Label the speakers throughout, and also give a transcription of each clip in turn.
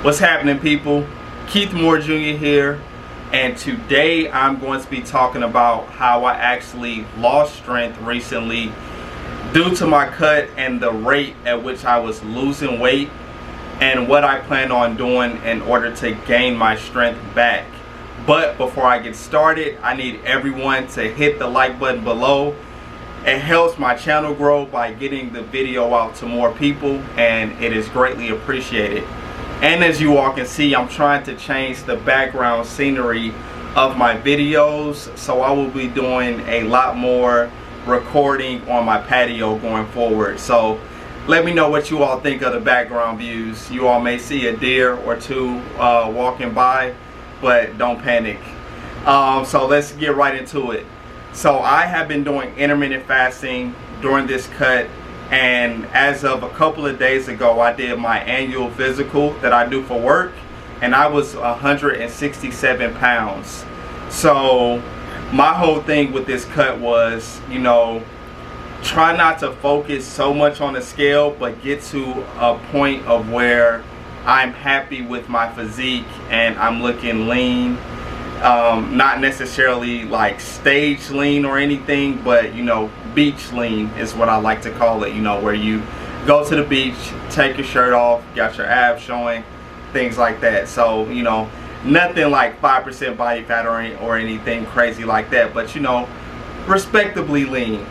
Speaker 1: What's happening, people? Keith Moore Jr. here, and today I'm going to be talking about how I actually lost strength recently due to my cut and the rate at which I was losing weight, and what I plan on doing in order to gain my strength back. But before I get started, I need everyone to hit the like button below. It helps my channel grow by getting the video out to more people, and it is greatly appreciated. And as you all can see, I'm trying to change the background scenery of my videos, so I will be doing a lot more recording on my patio going forward. So let me know what you all think of the background views. You all may see a deer or two walking by, but don't panic. So let's get right into it. So I have been doing intermittent fasting during this cut, and as of a couple of days ago, I did my annual physical that I do for work, and I was 167 pounds. So my whole thing with this cut was, try not to focus so much on the scale, but get to a point of where I'm happy with my physique and I'm looking lean. Not necessarily like stage lean or anything, but beach lean is what I like to call it. Where you go to the beach, take your shirt off, got your abs showing, things like that. So nothing like 5% body fat or anything crazy like that, but respectably lean.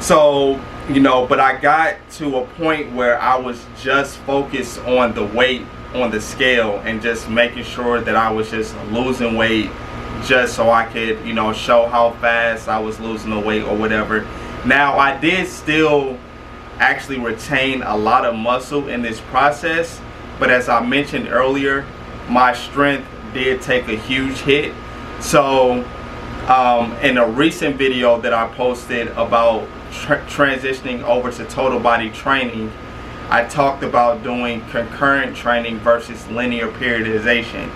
Speaker 1: So but I got to a point where I was just focused on the weight on the scale and just making sure that I was just losing weight, just so I could show how fast I was losing the weight or whatever. Now I did still actually retain a lot of muscle in this process, but as I mentioned earlier, my strength did take a huge hit. So in a recent video that I posted about transitioning over to total body training, I talked about doing concurrent training versus linear periodization,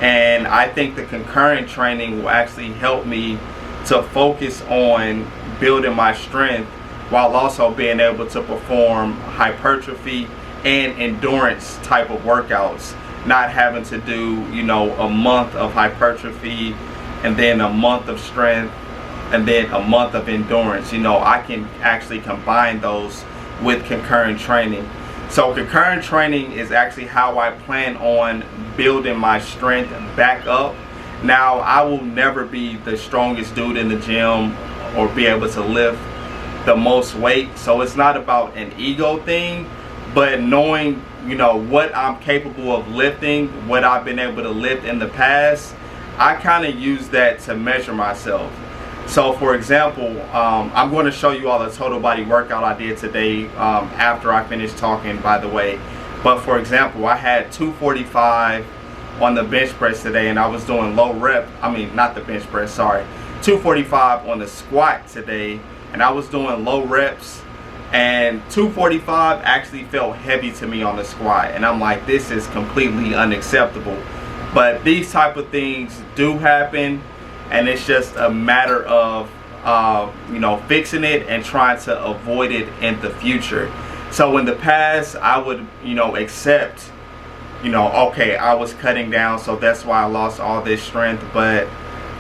Speaker 1: and I think the concurrent training will actually help me to focus on building my strength while also being able to perform hypertrophy and endurance type of workouts, not having to do a month of hypertrophy and then a month of strength and then a month of endurance. I can actually combine those with concurrent training. So concurrent training is actually how I plan on building my strength back up. Now, I will never be the strongest dude in the gym or be able to lift the most weight. So it's not about an ego thing, but knowing, what I'm capable of lifting, what I've been able to lift in the past, I kind of use that to measure myself. So for example, I'm going to show you all the total body workout I did today after I finished talking, by the way. But for example, I had 245 on the bench press today, and I was doing low rep. Not the bench press, sorry. 245 on the squat today, and I was doing low reps, and 245 actually felt heavy to me on the squat, and I'm like, this is completely unacceptable. But these type of things do happen, and it's just a matter of fixing it and trying to avoid it in the future. So in the past, I would accept okay, I was cutting down, so that's why I lost all this strength, but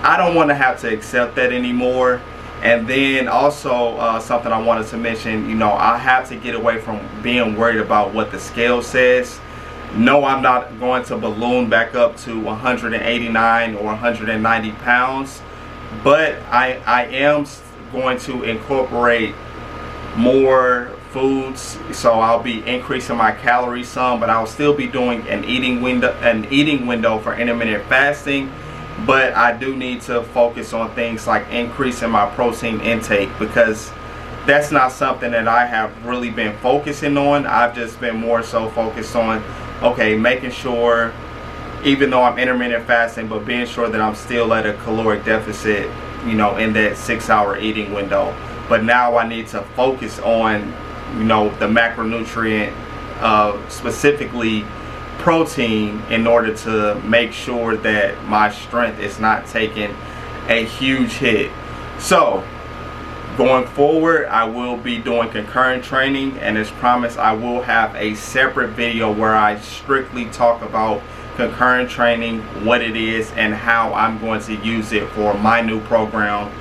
Speaker 1: I don't want to have to accept that anymore. And then also something I wanted to mention, I have to get away from being worried about what the scale says. No, I'm not going to balloon back up to 189 or 190 pounds, but I am going to incorporate more foods. So I'll be increasing my calories some, but I'll still be doing an eating window for intermittent fasting. But I do need to focus on things like increasing my protein intake, because that's not something that I have really been focusing on. I've just been more so focused on making sure, even though I'm intermittent fasting, but being sure that I'm still at a caloric deficit, in that 6-hour eating window. But now I need to focus on, the macronutrient, specifically protein, in order to make sure that my strength is not taking a huge hit. So Going forward, I will be doing concurrent training, and as promised, I will have a separate video where I strictly talk about concurrent training, what it is, and how I'm going to use it for my new program.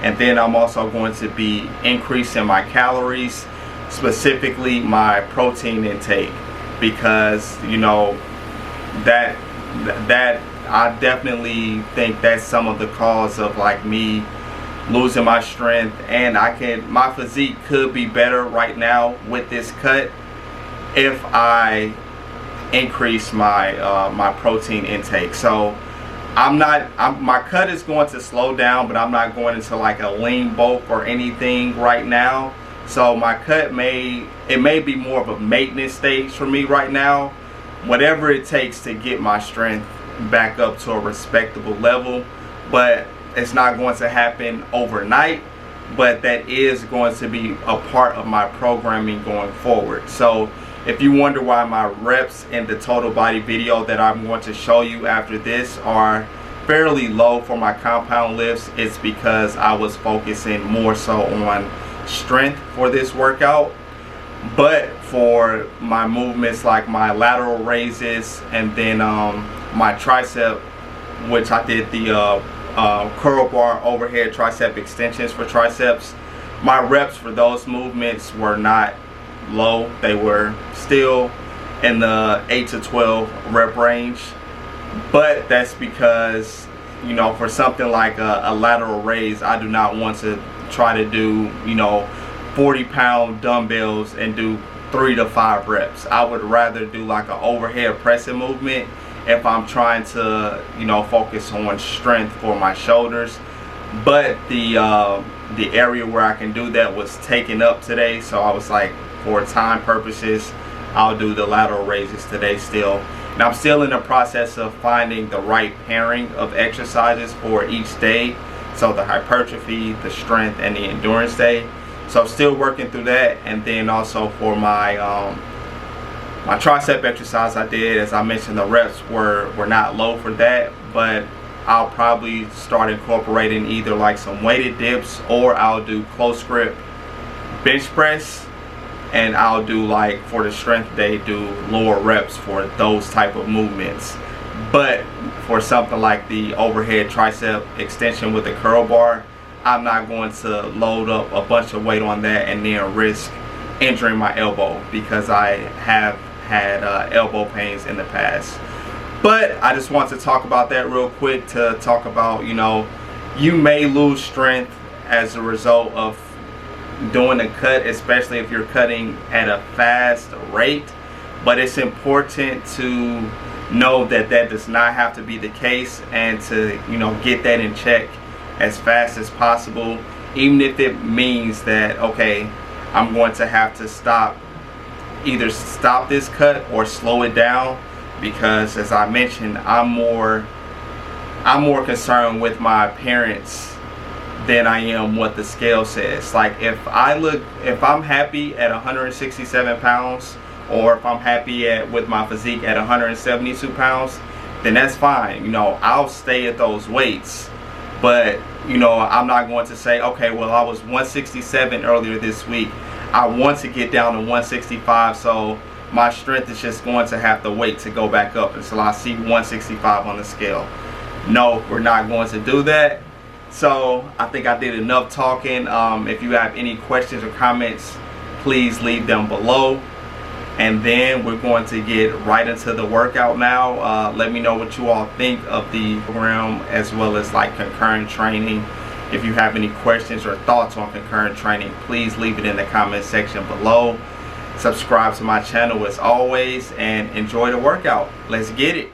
Speaker 1: And then I'm also going to be increasing my calories, specifically my protein intake, because you know that I definitely think that's some of the cause of like me losing my strength. And my physique could be better right now with this cut if I increase my my protein intake. So my cut is going to slow down, but I'm not going into like a lean bulk or anything right now. So my cut may be more of a maintenance stage for me right now, whatever it takes to get my strength back up to a respectable level. But it's not going to happen overnight, but that is going to be a part of my programming going forward. So if you wonder why my reps in the total body video that I'm going to show you after this are fairly low for my compound lifts, it's because I was focusing more so on strength for this workout. But for my movements like my lateral raises and then my tricep, which I did the curl bar overhead tricep extensions for triceps, my reps for those movements were not low. They were still in the 8 to 12 rep range. But that's because, you know, for something like a lateral raise, I do not want to try to do, you know, 40-pound dumbbells and do 3 to 5 reps. I would rather do like an overhead pressing movement if I'm trying to, you know, focus on strength for my shoulders. But the area where I can do that was taken up today, so I was like, for time purposes, I'll do the lateral raises today still. And I'm still in the process of finding the right pairing of exercises for each day, so the hypertrophy, the strength, and the endurance day. So still working through that. And then also for my my tricep exercise I did, as I mentioned, the reps were not low for that, but I'll probably start incorporating either like some weighted dips, or I'll do close grip bench press, and I'll do, like for the strength day, do lower reps for those type of movements. But for something like the overhead tricep extension with the curl bar, I'm not going to load up a bunch of weight on that and then risk injuring my elbow, because I have had elbow pains in the past. But I just want to talk about that real quick, to talk about, you know, you may lose strength as a result of doing a cut, especially if you're cutting at a fast rate. But it's important to know that that does not have to be the case, and to, you know, get that in check as fast as possible, even if it means that, okay, I'm going to have to either stop this cut or slow it down, because as I mentioned, I'm more concerned with my appearance than I am what the scale says. Like if I'm happy at 167 pounds, or if I'm happy with my physique at 172 pounds, then that's fine. You know, I'll stay at those weights. But, you know, I'm not going to say, okay, well, I was 167 earlier this week, I want to get down to 165, so my strength is just going to have to wait to go back up until I see 165 on the scale. No, we're not going to do that. So I think I did enough talking. If you have any questions or comments, please leave them below. And then we're going to get right into the workout now. Let me know what you all think of the program, as well as like concurrent training. If you have any questions or thoughts on concurrent training, please leave it in the comment section below. Subscribe to my channel as always, and enjoy the workout. Let's get it.